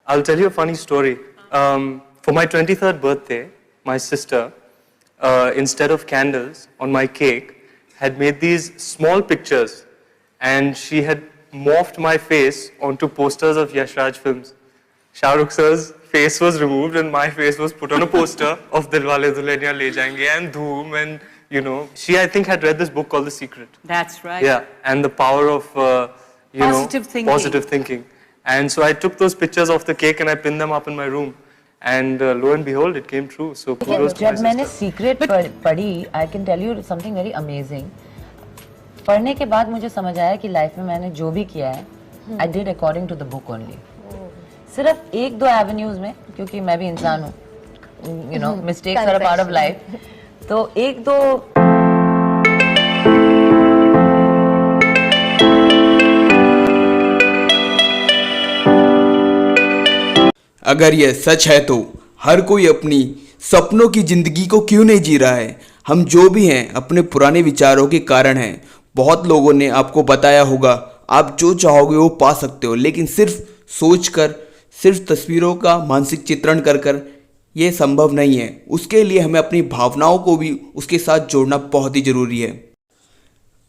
I'll tell you a funny story. For my 23rd birthday, my sister, instead of candles on my cake, had made these small pictures, and she had morphed my face onto posters of Yash Raj films. Shah Rukh sir's face was removed and my face was put on a poster of Dilwale Dulhaniya Le Jayenge and Dhoom, and you know, she I think had read this book called The Secret. That's right. Yeah, and the power of positive thinking. And so I took those pictures of the cake and I pinned them up in my room. And lo and behold, it came true. So kudos to my जब मैंने sister. Secret पढ़ी, I can tell you something very amazing. पढ़ने के बाद मुझे समझ आया कि लाइफ में मैंने जो भी किया है, I did according to the book only. सिर्फ एक दो एवेन्यूज में, क्योंकि मैं भी इंसान हूँ, you know, mistakes are a part of life. तो एक दो अगर यह सच है तो हर कोई अपनी सपनों की ज़िंदगी को क्यों नहीं जी रहा है। हम जो भी हैं अपने पुराने विचारों के कारण हैं। बहुत लोगों ने आपको बताया होगा आप जो चाहोगे वो पा सकते हो, लेकिन सिर्फ सोचकर, सिर्फ तस्वीरों का मानसिक चित्रण कर कर ये संभव नहीं है। उसके लिए हमें अपनी भावनाओं को भी उसके साथ जोड़ना बहुत ही ज़रूरी है।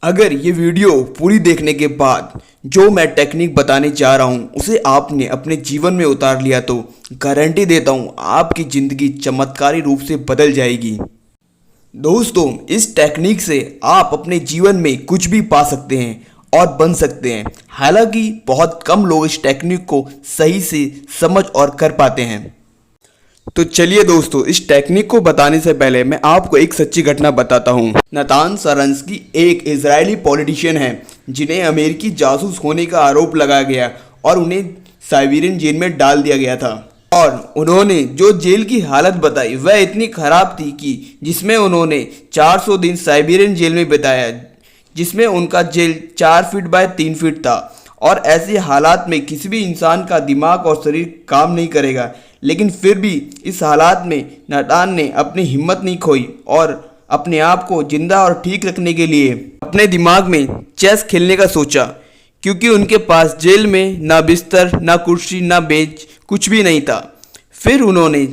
अगर ये वीडियो पूरी देखने के बाद जो मैं टेक्निक बताने जा रहा हूँ उसे आपने अपने जीवन में उतार लिया तो गारंटी देता हूँ आपकी ज़िंदगी चमत्कारी रूप से बदल जाएगी। दोस्तों, इस टेक्निक से आप अपने जीवन में कुछ भी पा सकते हैं और बन सकते हैं। हालांकि बहुत कम लोग इस टेक्निक को सही से समझ और कर पाते हैं। तो चलिए दोस्तों, इस टेक्निक को बताने से पहले मैं आपको एक सच्ची घटना बताता हूँ। नातान शरांस्की एक इजरायली पॉलिटिशियन हैं जिन्हें अमेरिकी जासूस होने का आरोप लगाया गया और उन्हें साइबेरियन जेल में डाल दिया गया था। और उन्होंने जो जेल की हालत बताई वह इतनी ख़राब थी कि जिसमें उन्होंने 400 दिन साइबेरियन जेल में बिताया, जिसमें उनका जेल 4 फीट बाय 3 फीट था। और ऐसे हालात में किसी भी इंसान का दिमाग और शरीर काम नहीं करेगा, लेकिन फिर भी इस हालात में नातान ने अपनी हिम्मत नहीं खोई और अपने आप को जिंदा और ठीक रखने के लिए अपने दिमाग में चेस खेलने का सोचा, क्योंकि उनके पास जेल में ना बिस्तर, ना कुर्सी, ना बेंच, कुछ भी नहीं था। फिर उन्होंने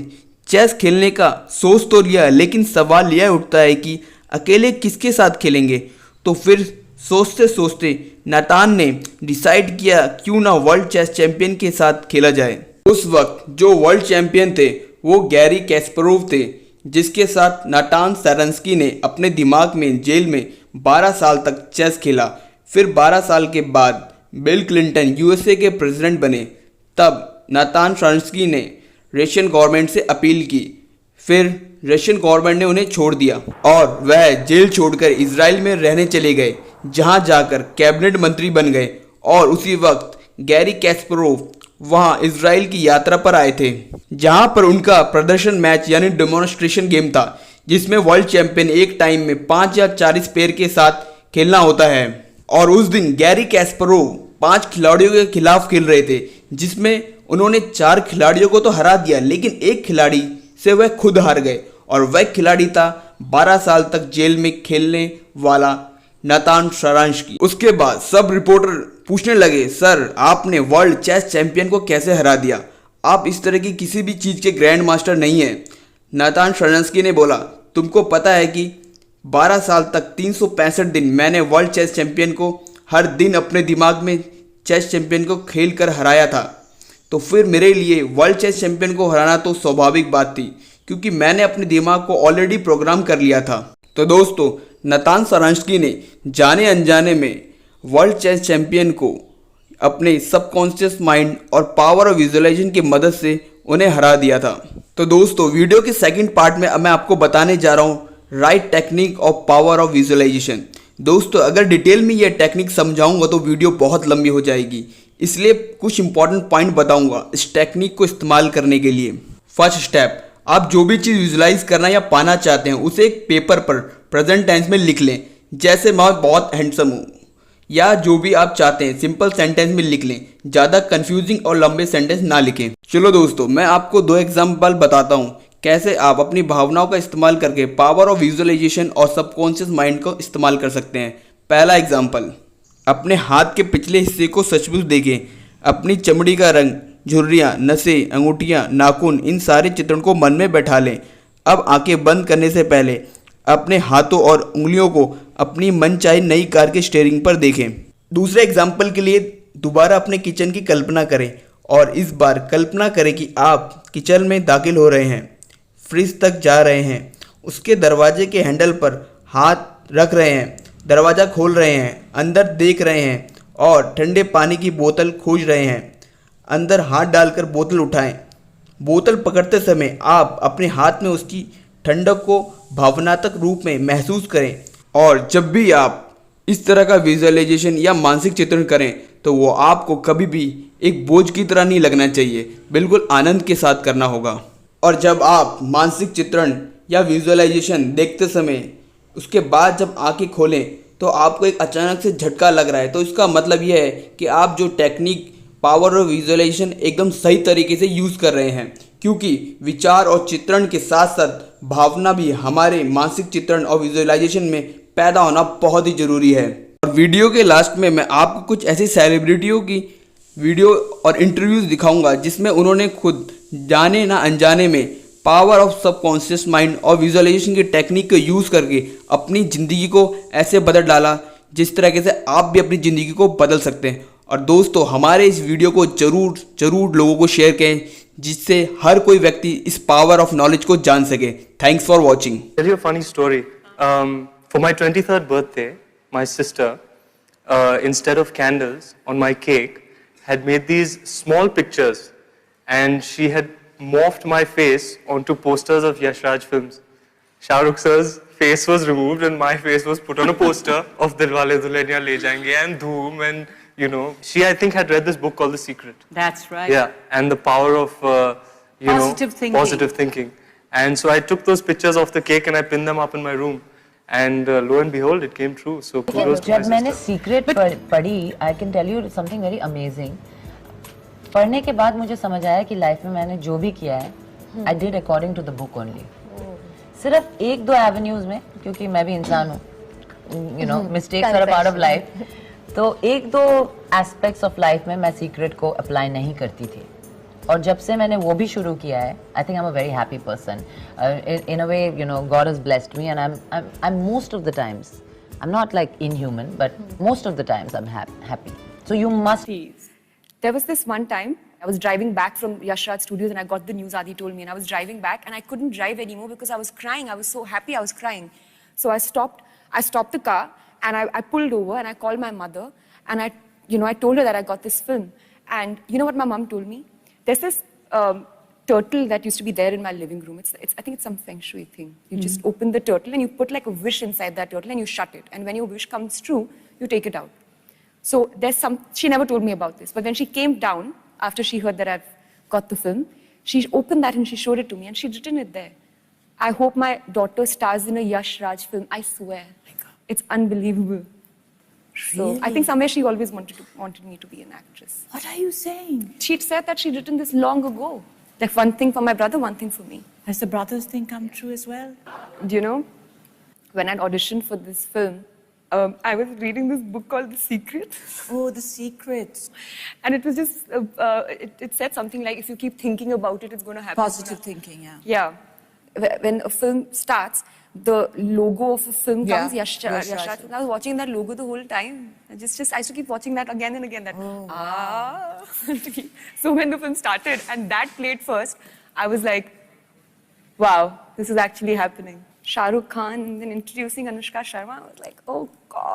चेस खेलने का सोच तो लिया, लेकिन सवाल यह उठता है कि अकेले किसके साथ खेलेंगे। तो फिर सोचते सोचते नातान ने डिसाइड किया क्यों ना वर्ल्ड चेस चैंपियन के साथ खेला जाए। उस वक्त जो वर्ल्ड चैंपियन थे वो गैरी कैस्परोव थे, जिसके साथ नातान शरांस्की ने अपने दिमाग में जेल में 12 साल तक चेस खेला। फिर 12 साल के बाद बिल क्लिंटन यूएसए के प्रेसिडेंट बने। तब नातान शरांस्की ने रशियन गवर्नमेंट से अपील की। फिर रशियन गवर्नमेंट ने उन्हें छोड़ दिया और वह जेल छोड़कर इजराइल में रहने चले गए, जहां जाकर कैबिनेट मंत्री बन गए। और उसी वक्त गैरी कैस्परोव वहां इजराइल की यात्रा पर आए थे, जहां पर उनका प्रदर्शन मैच यानी डेमोन्स्ट्रेशन गेम था, जिसमें वर्ल्ड चैंपियन एक टाइम में 5 या 40 पेयर के साथ खेलना होता है। और उस दिन गैरी कैस्परोव 5 खिलाड़ियों के खिलाफ खेल रहे थे, जिसमें उन्होंने 4 खिलाड़ियों को तो हरा दिया, लेकिन एक खिलाड़ी से वह खुद हार गए। और वह खिलाड़ी था 12 साल तक जेल में खेलने वाला नातान शरांस्की। उसके बाद सब रिपोर्टर पूछने लगे, सर आपने वर्ल्ड चेस चैंपियन को कैसे हरा दिया? आप इस तरह की किसी भी चीज़ के ग्रैंड मास्टर नहीं हैं। नातान शरांस्की ने बोला, तुमको पता है कि 12 साल तक 365 दिन मैंने वर्ल्ड चेस चैंपियन को हर दिन अपने दिमाग में चेस चैंपियन को खेल कर हराया था। तो फिर मेरे लिए वर्ल्ड चेस चैंपियन को हराना तो स्वाभाविक बात थी, क्योंकि मैंने अपने दिमाग को ऑलरेडी प्रोग्राम कर लिया था। तो दोस्तों, नातान शरांस्की ने जाने अनजाने में वर्ल्ड चेस चैंपियन को अपने सबकॉन्शियस माइंड और पावर ऑफ विजुअलाइजेशन की मदद से उन्हें हरा दिया था। तो दोस्तों, वीडियो के सेकंड पार्ट में मैं आपको बताने जा रहा हूँ right technique of power of visualization. दोस्तों, अगर डिटेल में यह टेक्निक समझाऊंगा तो वीडियो बहुत लंबी हो जाएगी, इसलिए कुछ इंपॉर्टेंट पॉइंट बताऊंगा इस टेक्निक को इस्तेमाल करने के लिए। फर्स्ट स्टेप, आप जो भी चीज़ विजुलाइज करना या पाना चाहते हैं उसे एक पेपर पर प्रेजेंट टेंस में लिख लें, जैसे मैं बहुत हैंडसम हूँ, या जो भी आप चाहते हैं सिंपल सेंटेंस में लिख लें, ज़्यादा कंफ्यूजिंग और लंबे सेंटेंस ना लिखें। चलो दोस्तों, मैं आपको 2 एग्जाम्पल बताता हूँ कैसे आप अपनी भावनाओं का इस्तेमाल करके पावर ऑफ विजुअलाइजेशन और सबकॉन्शियस माइंड को इस्तेमाल कर सकते हैं। पहला एग्जाम्पल, अपने हाथ के पिछले हिस्से को सचमुच देखें। अपनी चमड़ी का रंग झुर्रियाँ, नसें, अंगूठियाँ, नाखून, इन सारे चित्रण को मन में बैठा लें। अब आंखें बंद करने से पहले अपने हाथों और उंगलियों को अपनी मनचाही नई कार के स्टीयरिंग पर देखें। दूसरे एग्जाम्पल के लिए दोबारा अपने किचन की कल्पना करें और इस बार कल्पना करें कि आप किचन में दाखिल हो रहे हैं, फ्रिज तक जा रहे हैं, उसके दरवाजे के हैंडल पर हाथ रख रहे हैं, दरवाज़ा खोल रहे हैं, अंदर देख रहे हैं और ठंडे पानी की बोतल खोज रहे हैं। अंदर हाथ डालकर बोतल उठाएं। बोतल पकड़ते समय आप अपने हाथ में उसकी ठंडक को भावनात्मक रूप में महसूस करें और जब भी आप इस तरह का विजुअलाइजेशन या मानसिक चित्रण करें तो वो आपको कभी भी एक बोझ की तरह नहीं लगना चाहिए, बिल्कुल आनंद के साथ करना होगा। और जब आप मानसिक चित्रण या विजुअलाइजेशन देखते समय उसके बाद जब आंखें खोलें तो आपको एक अचानक से झटका लग रहा है, तो इसका मतलब यह है कि आप जो टेक्निक, पावर और विजुअलाइजेशन एकदम सही तरीके से यूज़ कर रहे हैं, क्योंकि विचार और चित्रण के साथ साथ भावना भी हमारे मानसिक चित्रण और विजुअलाइजेशन में पैदा होना बहुत ही ज़रूरी है। और वीडियो के लास्ट में मैं आपको कुछ ऐसी सेलिब्रिटियों की वीडियो और इंटरव्यूज़ दिखाऊंगा जिसमें उन्होंने खुद जाने ना अनजाने में पावर ऑफ सबकॉन्शियस माइंड और विजुअलाइजेशन की टेक्निक को यूज़ करके अपनी ज़िंदगी को ऐसे बदल डाला जिस तरीके से आप भी अपनी ज़िंदगी को बदल सकते हैं। और दोस्तों, हमारे इस वीडियो को ज़रूर लोगों को शेयर करें जिससे हर कोई व्यक्ति इस पावर ऑफ नॉलेज को जान सके। Thanks for watching. Tell you a funny story. For my 23rd birthday, my sister, instead of candles on my cake, had made these small pictures, and she had morphed my face onto posters of Yash Raj films. Shah Rukh sir's face was removed, and my face was put on a poster of Dilwale Dulhaniya Le Jayenge and Dhoom, and you know, she I think had read this book called The Secret. That's right. Yeah, and the power of Positive thinking. positive thinking. And so I took those pictures of the cake and I pinned them up in my room. And lo and behold, it came true. So kudos to my जब मैंने sister. Secret पढ़ी, I can tell you something very amazing. पढ़ने के बाद मुझे समझ आया कि लाइफ में मैंने जो भी किया है, I did according to the book only. सिर्फ एक दो एवेन्यूज में, क्योंकि मैं भी इंसान हूँ, you know, mistakes are a part of life, तो एक दो एस्पेक्ट्स ऑफ लाइफ में मैं सीक्रेट को अप्लाई नहीं करती थी। और जब से मैंने वो भी शुरू किया है, I think I am a very happy person. In a way, you know, God has blessed me and I am most of the times, I am not like inhuman, but most of the times I am happy. So you must. There was this one time I was driving back from Yash Raj Studios and I got the news Adi told me, and I was driving back and I couldn't drive anymore because I was crying. I was so happy, I was crying. So I stopped the car and I pulled over and I called my mother and I told her that I got this film. And you know what my mom told me? There's this turtle that used to be there in my living room. I think it's some feng shui thing. You just open the turtle and you put like a wish inside that turtle and you shut it. And when your wish comes true, you take it out. So she never told me about this, but when she came down after she heard that I've got the film, she opened that and she showed it to me and she'd written it there. I hope my daughter stars in a Yash Raj film. I swear. It's unbelievable. So I think somewhere she always wanted me to be an actress. What are you saying? She'd said that she'd written this long ago. Like one thing for my brother, one thing for me. Has the brothers thing come true as well? Do you know, when I'd auditioned for this film, I was reading this book called The Secret. Oh, The Secret. And it was just, it said something like, if you keep thinking about it, it's going to happen. Positive thinking, yeah. Yeah. When a film starts, the logo of a film Yeah. comes, Yash Yash Raj. Raj. I was watching that logo the whole time. I used to keep watching that again and again. So when the film started and that played first, I was like, wow, this is actually happening. Shah Rukh Khan and then introducing Anushka Sharma. I was like, oh God.